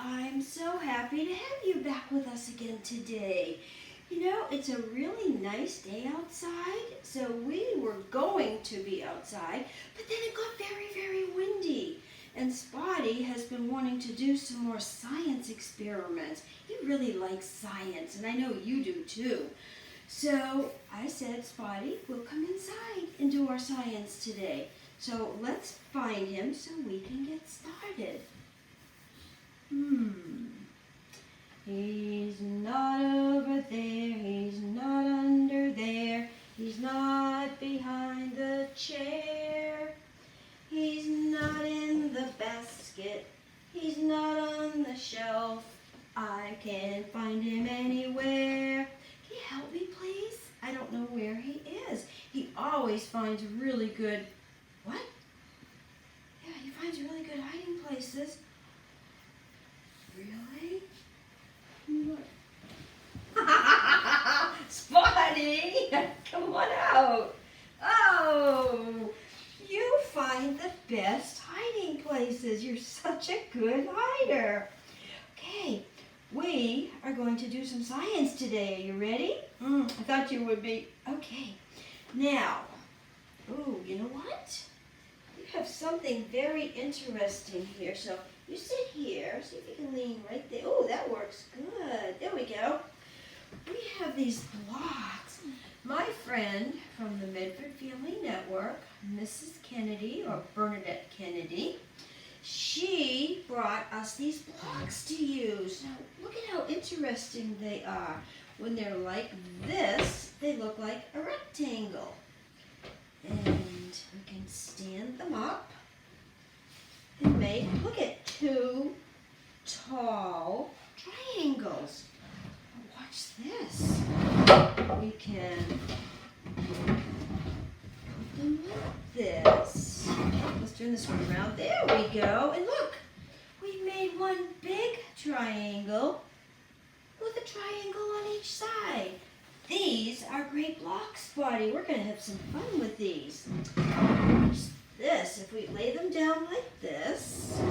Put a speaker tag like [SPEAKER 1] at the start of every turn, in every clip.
[SPEAKER 1] I'm so happy to have you back with us again today. You know, it's a really nice day outside, so we were going to be outside, but then it got very, very windy. And Spotty has been wanting to do some more science experiments. He really likes science, and I know you do too. So I said, Spotty, we'll come inside and do our science today. So let's find him so we can get started. He's not over there, he's not under there, he's not behind the chair, he's not in the basket, he's not on the shelf, I can't find him anywhere. Can you help me, please? I don't know where he is. He always finds really good, what? Yeah, he finds really good hiding places. Really? Spotty, come on out. Oh, you find the best hiding places. You're such a good hider. Okay, we are going to do some science today. Are you ready? I thought you would be. Okay, now, you know what? You have something very interesting here. So you sit here, see if you can lean right there. Oh, that works good. There we go. We have these blocks. My friend from the Medford Family Network, Mrs. Kennedy, or Bernadette Kennedy, she brought us these blocks to use. Now, look at how interesting they are. When they're like this, they look like a rectangle. And we can stand them up and make, look at, two tall triangles. Watch this. We can put them like this. Let's turn this one around. There we go. And look, we made one big triangle with a triangle on each side. These are great blocks, Spotty. We're going to have some fun with these. Watch this. If we lay them down like this.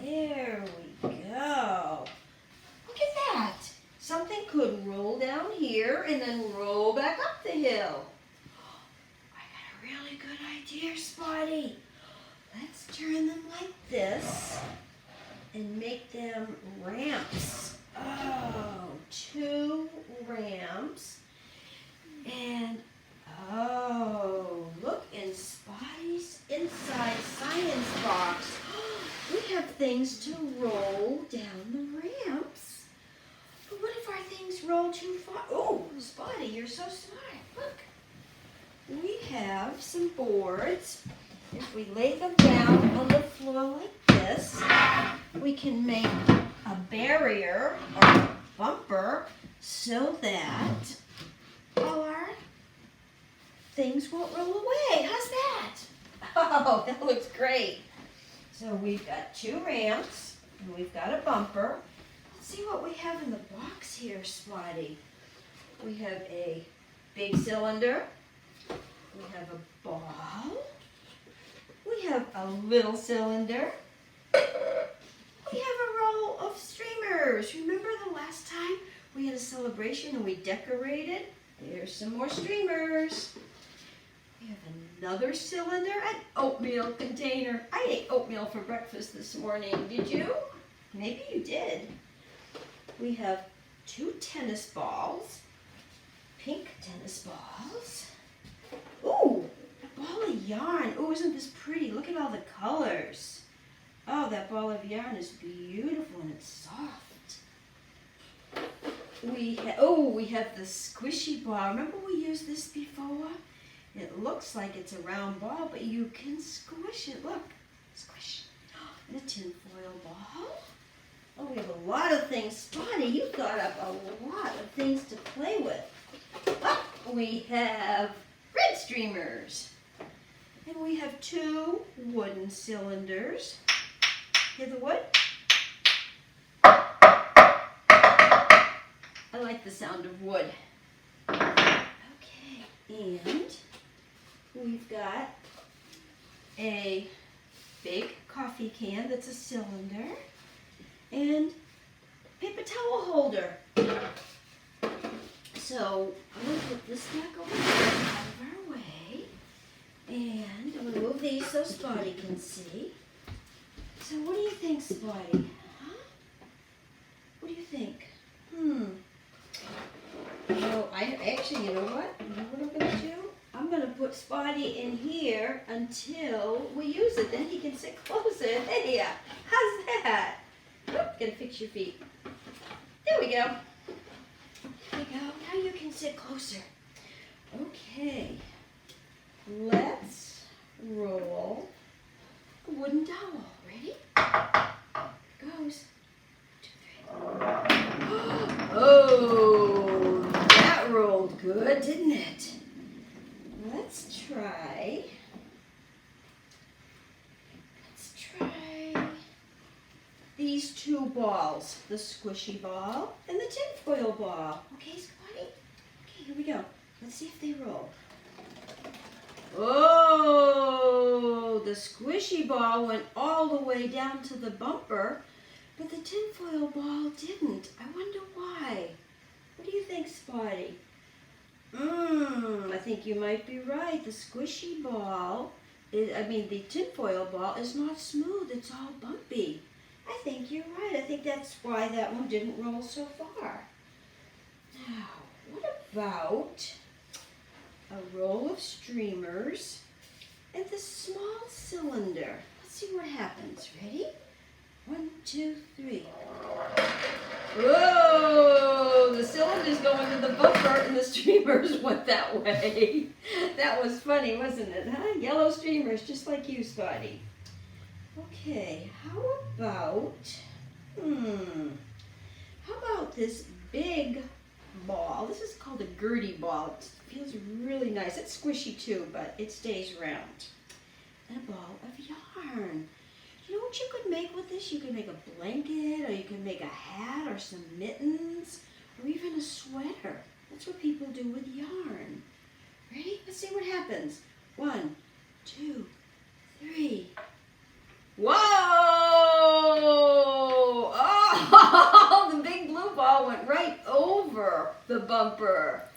[SPEAKER 1] There we go. Look at that. Something could roll down here and then roll back up the hill. I got a really good idea, Spotty. Let's turn them like this and make them ramps. Oh, two ramps. And, look in Spotty's inside science box. We have things to roll down the ramps. But what if our things roll too far? Oh, Spotty, you're so smart. Look. We have some boards. If we lay them down on the floor like this, we can make a barrier or a bumper so that our things won't roll away. How's that? Oh, that looks great. So we've got two ramps and we've got a bumper. Let's see what we have in the box here, Spotty. We have a big cylinder. We have a ball. We have a little cylinder. We have a roll of streamers. Remember the last time we had a celebration and we decorated? There's some more streamers. We have another cylinder, an oatmeal container. I ate oatmeal for breakfast this morning. Did you? Maybe you did. We have two tennis balls, pink tennis balls. Ooh, a ball of yarn. Oh, isn't this pretty? Look at all the colors. Oh, that ball of yarn is beautiful and it's soft. We have the squishy ball. Remember we used this before? It looks like it's a round ball, but you can squish it. Look, squish. And a tinfoil ball. Oh, we have a lot of things. Spotty, you thought up a lot of things to play with. Oh, we have red streamers. And we have two wooden cylinders. Hear the wood? I like the sound of wood. Okay, and we've got a big coffee can that's a cylinder, and paper towel holder. So I'm going to put this back over here out of our way, and I'm going to move these so Spotty can see. So what do you think, Spotty? Huh? What do you think? No, actually, you know what? You know what I'm going to do? I'm going to put Spotty in here until we use it. Then he can sit closer. There, how's that? Oop, gotta fix your feet. There we go. There we go. Now you can sit closer. Okay. Let's roll a wooden dowel. Ready? Goes. 1, 2, 3. Oh, that rolled good, didn't it? Let's try these two balls, the squishy ball and the tinfoil ball. Okay, Spotty? Okay, here we go. Let's see if they roll. Oh, the squishy ball went all the way down to the bumper, but the tinfoil ball didn't. I wonder why. What do you think, Spotty? I think you might be right. The squishy ball, the tinfoil ball is not smooth. It's all bumpy. I think you're right. I think that's why that one didn't roll so far. Now, what about a roll of streamers and the small cylinder? Let's see what happens. Ready? 1, 2, 3. Whoa! The cylinder's going to the bumper and the streamers went that way. That was funny, wasn't it, huh? Yellow streamers, just like you, Spotty. Okay, how about this big ball? This is called a Gertie ball. It feels really nice. It's squishy too, but it stays round. And a ball of yarn. You know what you could make with this? You could make a blanket, or you could make a hat, or some mittens, or even a sweater. That's what people do with yarn. Ready? Let's see what happens. 1, 2, 3. Whoa! Oh, the big blue ball went right over the bumper.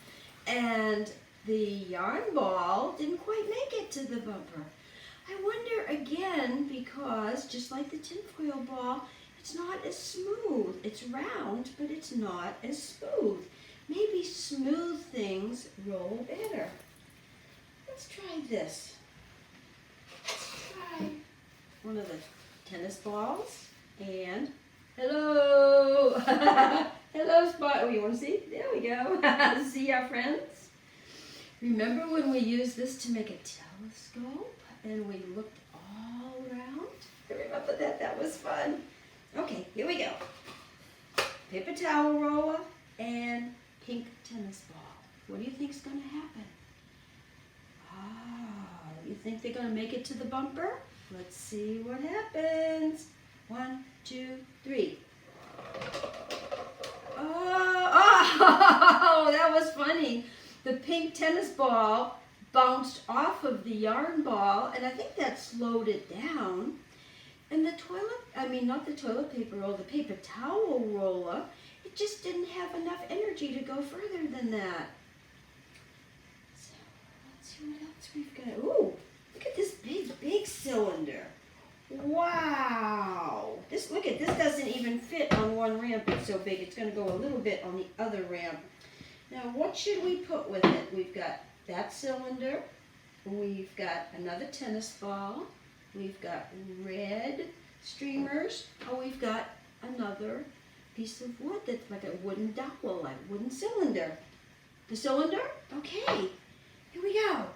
[SPEAKER 1] And the yarn ball didn't quite make it to the bumper. I wonder again, because just like the tinfoil ball, it's not as smooth. It's round, but it's not as smooth. Maybe smooth things roll better. Let's try this. Let's try one of the tennis balls, and hello, hello Spot. Oh, you want to see? There we go. See our friends? Remember when we used this to make a telescope and we looked all around? I remember that. That was fun. Okay, here we go. Paper towel roller and pink tennis ball. What do you think's going to happen? Oh, you think they're going to make it to the bumper? Let's see what happens. 1, 2, 3. Oh, that was funny. The pink tennis ball bounced off of the yarn ball, and I think that slowed it down. And the not the toilet paper roller, the paper towel roller, it just didn't have enough energy to go further than that. So, let's see what else we've got. Ooh, look at this big cylinder. Wow. This doesn't even fit on one ramp. It's so big. It's going to go a little bit on the other ramp. Now, what should we put with it? We've got that cylinder. We've got another tennis ball. We've got red streamers. Oh, we've got another piece of wood that's like a wooden dowel, like a wooden cylinder. The cylinder? Okay. Here we go.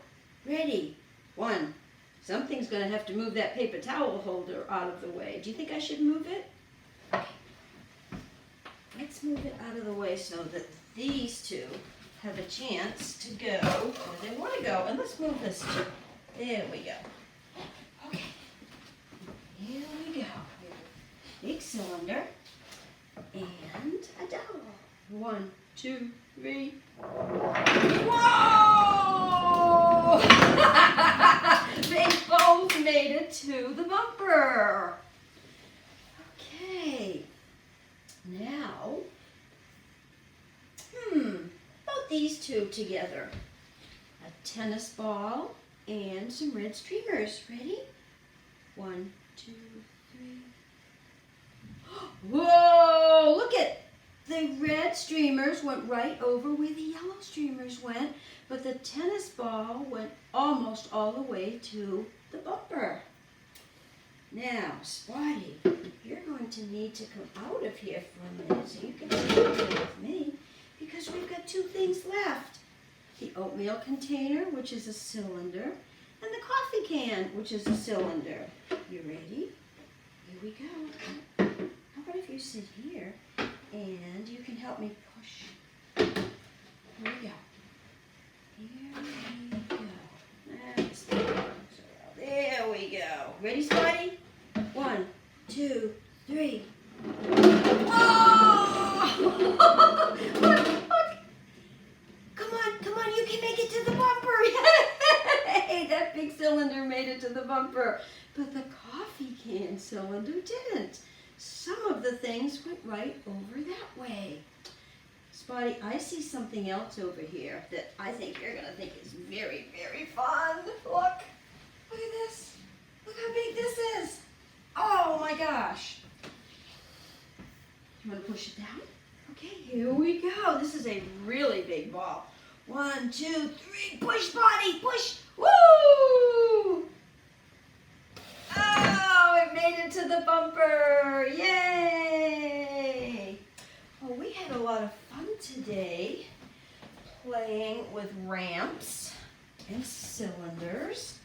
[SPEAKER 1] Ready. 1. Something's going to have to move that paper towel holder out of the way. Do you think I should move it? Okay. Let's move it out of the way so that these two have a chance to go where they want to go. And let's move this too. There we go. Okay. Here we go. Big cylinder and a dowel. 1, 2, 3. Whoa! They both made made it to the bumper. Okay. Now, about these two together. A tennis ball and some red streamers. Ready? 1, 2, 3. Whoa! Look at the red streamers went right over where the yellow streamers went, but the tennis ball went almost all the way to the bumper. Now, Spotty, you're going to need to come out of here for a minute so you can stay with me, because we've got two things left. The oatmeal container, which is a cylinder, and the coffee can, which is a cylinder. You ready? Here we go. How about if you sit here and you can help me push. Here we go. Here we go. That's the arms around. There we go. Ready, Spotty? 1, 2, 3. Whoa! Look. Come on, you can make it to the bumper. Hey, that big cylinder made it to the bumper. But the coffee can cylinder didn't. Some of the things went right over that way. Spotty, I see something else over here that I think you're going to think is very, very fun. Look at this. Look how big this is. Oh my gosh. You want to push it down? Okay, here we go. This is a really big ball. 1, 2, 3, push, Spotty, push. Woo! Oh, it made it to the bumper. Yay! Well, we had a lot of fun today playing with ramps and cylinders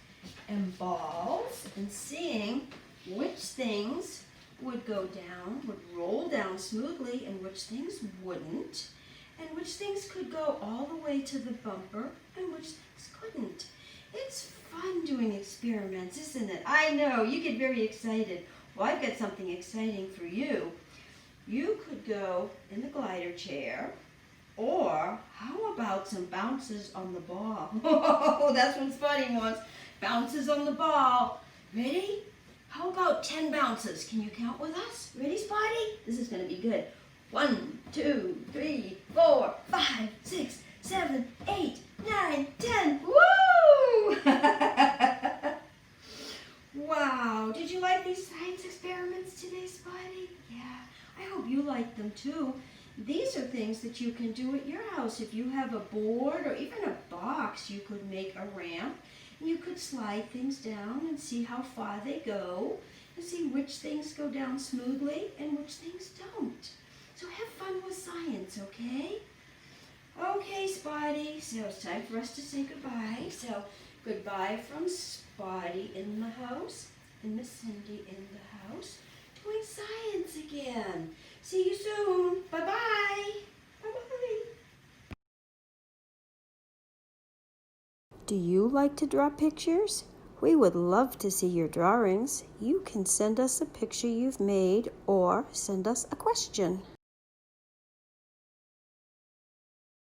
[SPEAKER 1] and balls and seeing which things would go down, would roll down smoothly, and which things wouldn't, and which things could go all the way to the bumper and which things couldn't. It's fun doing experiments, isn't it? I know, you get very excited. Well, I've got something exciting for you. You could go in the glider chair, or how about some bounces on the ball? Oh, that's what Spotty wants. Bounces on the ball. Ready? How about 10 bounces? Can you count with us? Ready, Spotty? This is going to be good. 1, 2, 3, 4, 5, 6, 7, 8, 9, 10. Woo! Wow. Did you like these science experiments today, Spotty? Yeah. I hope you like them too. These are things that you can do at your house. If you have a board or even a box, you could make a ramp. You could slide things down and see how far they go and see which things go down smoothly and which things don't. So have fun with science, okay? Okay, Spotty, so it's time for us to say goodbye. So goodbye from Spotty in the house and Miss Cindy in the house doing science again. See you soon. Bye-bye. Bye-bye.
[SPEAKER 2] Do you like to draw pictures? We would love to see your drawings. You can send us a picture you've made or send us a question.